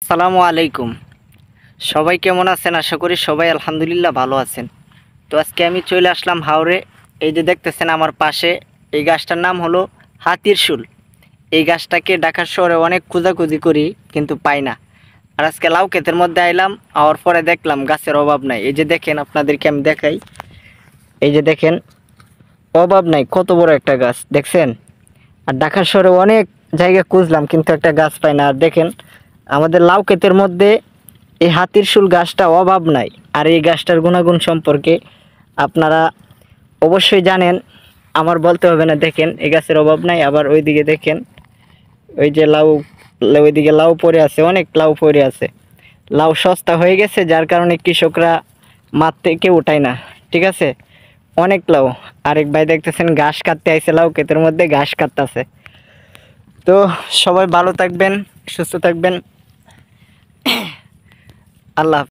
আসসালামু আলাইকুম। সবাই কেমন আছেন? আশা করি সবাই আলহামদুলিল্লাহ ভালো আছেন। তো আজকে আমি চলে আসলাম হাওরে। এই যে দেখতেছেন আমার পাশে, এই গাছটার নাম হলো হাতির শুল। এই গাছটাকে ঢাকা শহরে অনেক খোঁজাখুঁজি করি, কিন্তু পাই না। আর আজকে লাউ ক্ষেতের মধ্যে আইলাম, আওয়ার পরে দেখলাম গাছের অভাব নাই। এই যে দেখেন, আপনাদেরকে আমি দেখাই। এই যে দেখেন, অভাব নাই, কত বড় একটা গাছ দেখছেন। আর ঢাকা শহরে অনেক জায়গা খুঁজলাম, কিন্তু একটা গাছ পাই না। আর দেখেন, আমাদের লাউ ক্ষেতের মধ্যে এই হাতির শুল গাছটা অভাব নাই। আর এই গাছটার গুণাগুণ সম্পর্কে আপনারা অবশ্যই জানেন, আমার বলতে হবে না। দেখেন, এই গাছের অভাব নাই। আবার ওইদিকে দেখেন, ওই যে ওইদিকে লাউ পড়ে আছে, অনেক লাউ পড়ে আছে। লাউ সস্তা হয়ে গেছে, যার কারণে কৃষকরা মাঠ থেকে উঠায় না। ঠিক আছে, অনেক লাউ। আরেক ভাই দেখতেছেন ঘাস কাটতে আইছে, লাউ ক্ষেতের মধ্যে ঘাস কাটতেছে। তো সবাই ভালো থাকবেন, সুস্থ থাকবেন। আল্লাহ হাফেজ।